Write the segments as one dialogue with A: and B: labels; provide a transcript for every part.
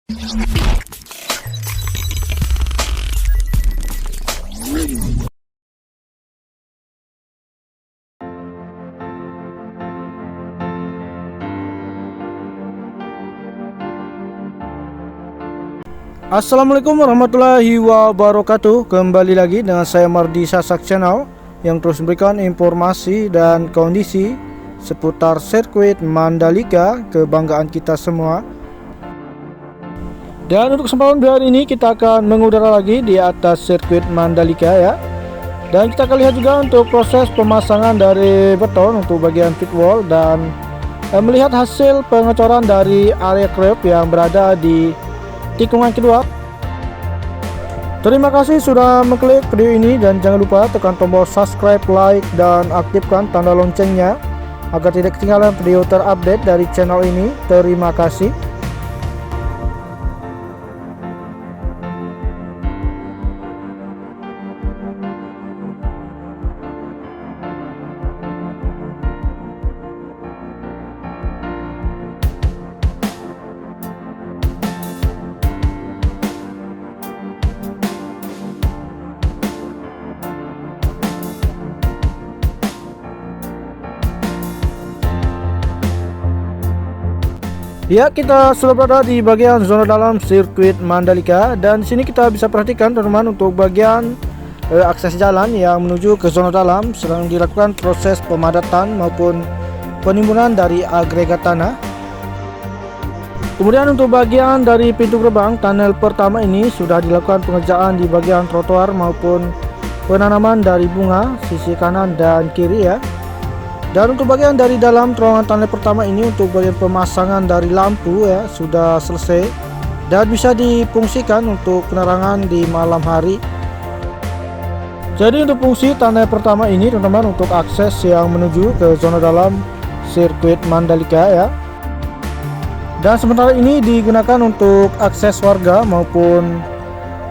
A: Assalamualaikum warahmatullahi wabarakatuh. Kembali lagi dengan saya Mardi Sasak Channel yang terus memberikan informasi dan kondisi seputar sirkuit Mandalika, kebanggaan kita semua. Dan untuk kesempatan hari ini kita akan mengudara lagi di atas sirkuit Mandalika ya. Dan kita akan lihat juga untuk proses pemasangan dari beton untuk bagian pit wall dan melihat hasil pengecoran dari area curb yang berada di tikungan kedua. Terima kasih sudah mengklik video ini dan jangan lupa tekan tombol subscribe, like, dan aktifkan tanda loncengnya agar tidak ketinggalan video terupdate dari channel ini. Terima kasih. Ya, kita sudah berada di bagian zona dalam sirkuit Mandalika dan di sini kita bisa perhatikan teman-teman untuk bagian akses jalan yang menuju ke zona dalam sedang dilakukan proses pemadatan maupun penimbunan dari agregat tanah. Kemudian untuk bagian dari pintu gerbang tunnel pertama ini sudah dilakukan pengerjaan di bagian trotoar maupun penanaman dari bunga sisi kanan dan kiri ya. Dan untuk bagian dari dalam terowongan tunnel pertama ini untuk bagian pemasangan dari lampu ya sudah selesai dan bisa difungsikan untuk penerangan di malam hari. Jadi untuk fungsi tunnel pertama ini teman-teman untuk akses yang menuju ke zona dalam sirkuit Mandalika ya. Dan sementara ini digunakan untuk akses warga maupun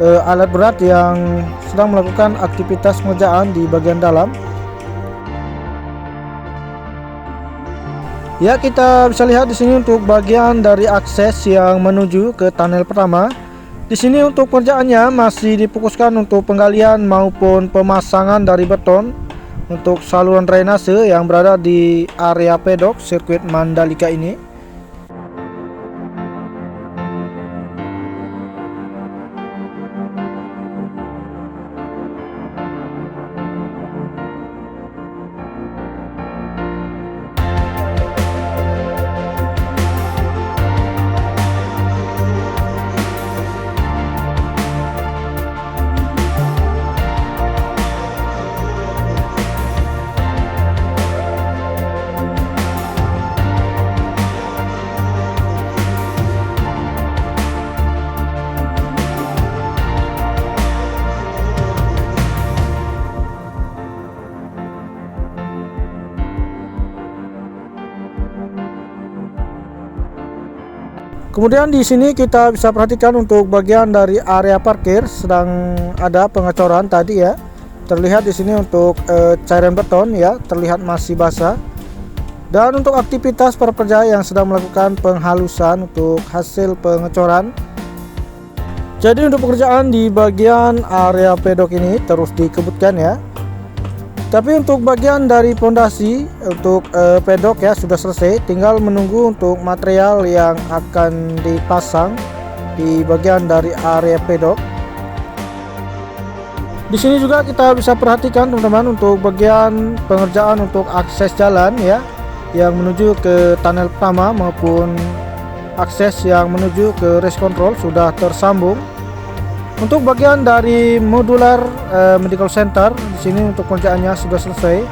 A: alat berat yang sedang melakukan aktivitas pengerjaan di bagian dalam. Ya, kita bisa lihat di sini untuk bagian dari akses yang menuju ke tunnel pertama. Di sini untuk pekerjaannya masih difokuskan untuk penggalian maupun pemasangan dari beton untuk saluran drainase yang berada di area pedok sirkuit Mandalika ini. Kemudian di sini kita bisa perhatikan untuk bagian dari area parkir sedang ada pengecoran tadi ya. Terlihat di sini untuk cairan beton ya, terlihat masih basah. Dan untuk aktivitas para pekerja yang sedang melakukan penghalusan untuk hasil pengecoran. Jadi untuk pekerjaan di bagian area pedok ini terus dikebutkan ya. Tapi untuk bagian dari pondasi untuk pedok ya sudah selesai, tinggal menunggu untuk material yang akan dipasang di bagian dari area pedok. Di sini juga kita bisa perhatikan teman-teman untuk bagian pengerjaan untuk akses jalan ya yang menuju ke tunnel pertama maupun akses yang menuju ke race control sudah tersambung. Untuk bagian dari modular medical center di sini untuk pengerjaannya sudah selesai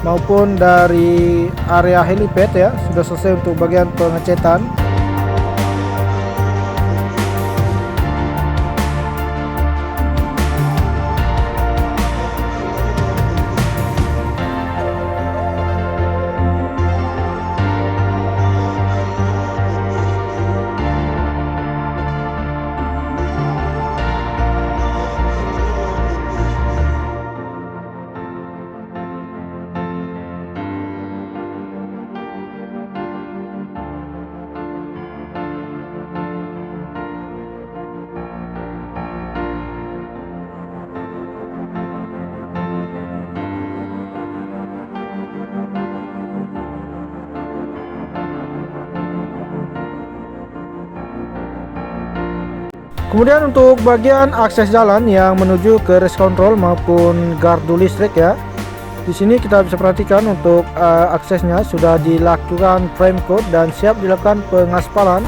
A: maupun dari area helipad ya sudah selesai untuk bagian pengecetan. Kemudian untuk bagian akses jalan yang menuju ke race control maupun gardu listrik ya. Di sini kita bisa perhatikan untuk aksesnya sudah dilakukan frame coat dan siap dilakukan pengaspalan.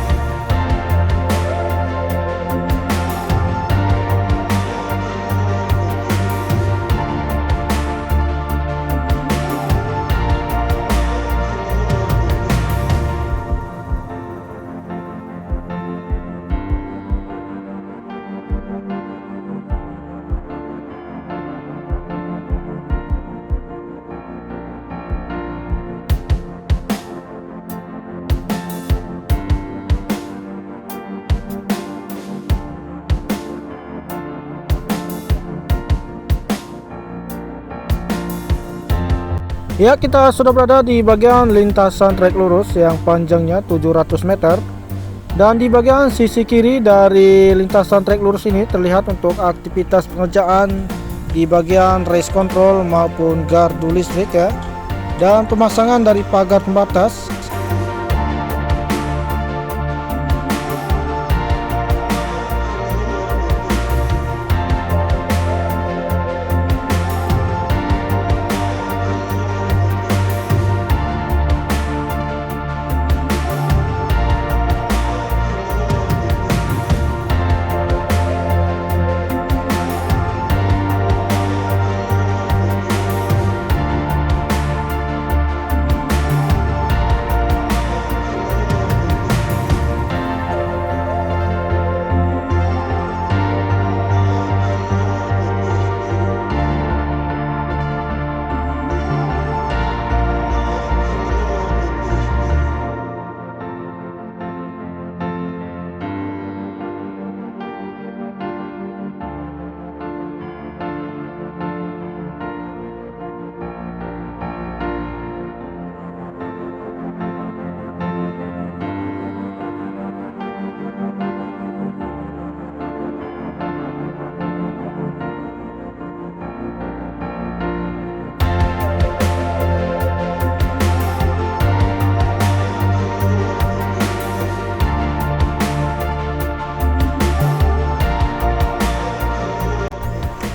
A: Ya, kita sudah berada di bagian lintasan trek lurus yang panjangnya 700 meter. Dan di bagian sisi kiri dari lintasan trek lurus ini terlihat untuk aktivitas pengerjaan di bagian race control maupun gardu listrik ya. Dan pemasangan dari pagar pembatas.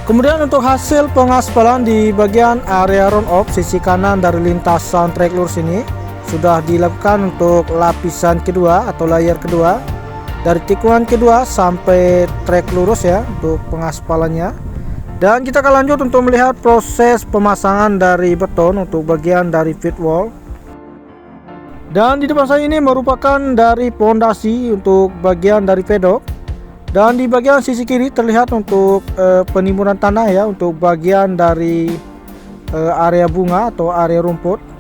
A: Kemudian untuk hasil pengaspalan di bagian area run off sisi kanan dari lintasan trek lurus ini sudah dilakukan untuk lapisan kedua atau layer kedua dari tikungan kedua sampai trek lurus ya untuk pengaspalannya. Dan kita akan lanjut untuk melihat proses pemasangan dari beton untuk bagian dari pit wall. Dan di depan saya ini merupakan dari pondasi untuk bagian dari pedok. Dan di bagian sisi kiri terlihat untuk penimbunan tanah ya untuk bagian dari area bunga atau area rumput.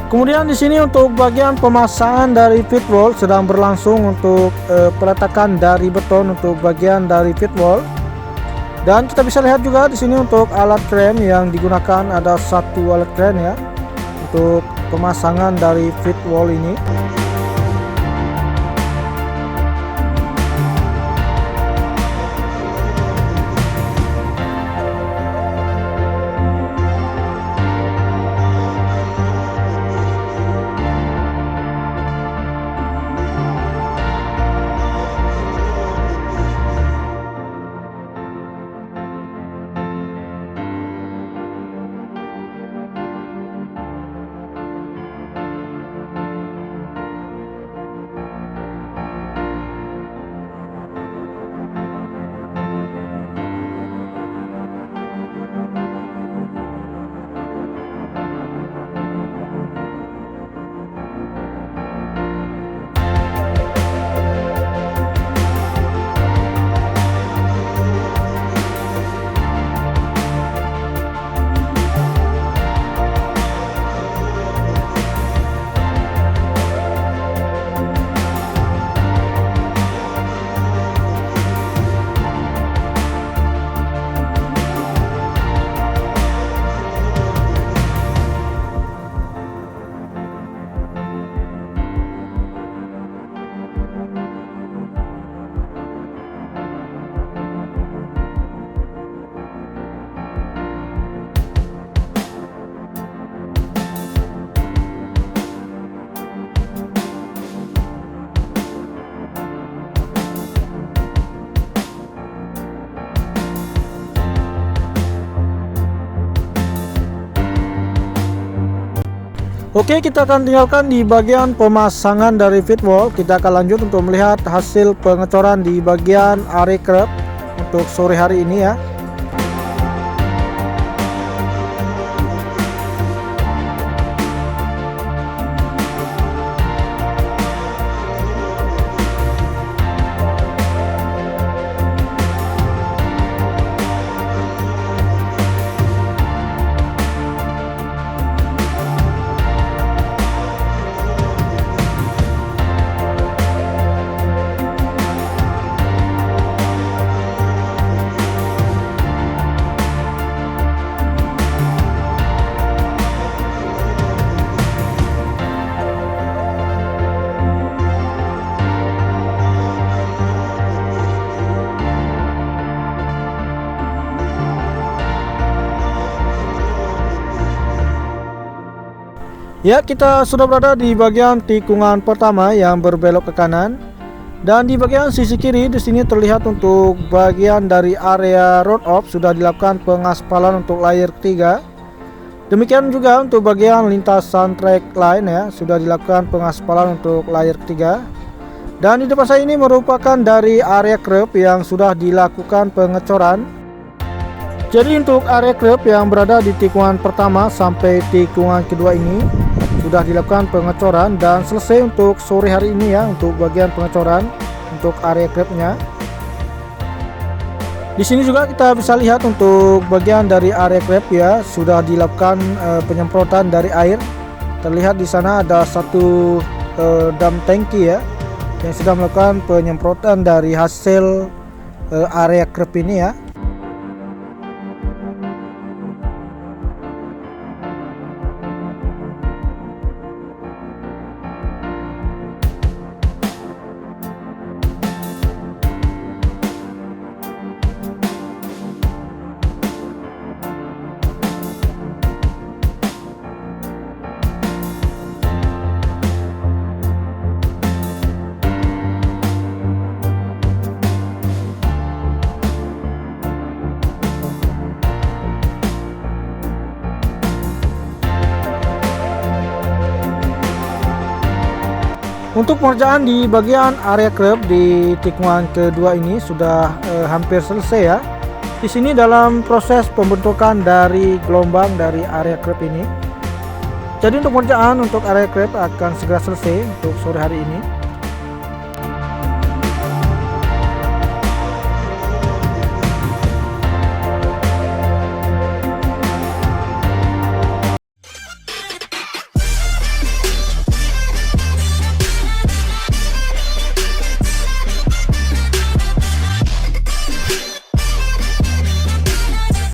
A: Kemudian di sini untuk bagian pemasangan dari pit wall sedang berlangsung untuk peletakan dari beton untuk bagian dari pit wall. Dan kita bisa lihat juga di sini untuk alat crane yang digunakan ada satu alat crane ya untuk pemasangan dari pit wall ini. Oke, kita akan tinggalkan di bagian pemasangan dari feed wall. Kita akan lanjut untuk melihat hasil pengecoran di bagian area curb untuk sore hari ini ya. Ya, kita sudah berada di bagian tikungan pertama yang berbelok ke kanan. Dan di bagian sisi kiri di sini terlihat untuk bagian dari area road off sudah dilakukan pengaspalan untuk layer ketiga. Demikian juga untuk bagian lintasan track line ya, sudah dilakukan pengaspalan untuk layer ketiga. Dan di depan saya ini merupakan dari area curb yang sudah dilakukan pengecoran. Jadi untuk area curb yang berada di tikungan pertama sampai tikungan kedua ini sudah dilakukan pengecoran dan selesai untuk sore hari ini ya, untuk bagian pengecoran untuk area curbnya. Di sini juga kita bisa lihat untuk bagian dari area curb ya, sudah dilakukan penyemprotan dari air. Terlihat di sana ada satu dam tangki ya, yang sudah melakukan penyemprotan dari hasil area curb ini ya. Untuk pengerjaan di bagian area curb di tikungan kedua ini sudah hampir selesai ya. Di sini dalam proses pembentukan dari gelombang dari area curb ini. Jadi untuk pengerjaan untuk area curb akan segera selesai untuk sore hari ini.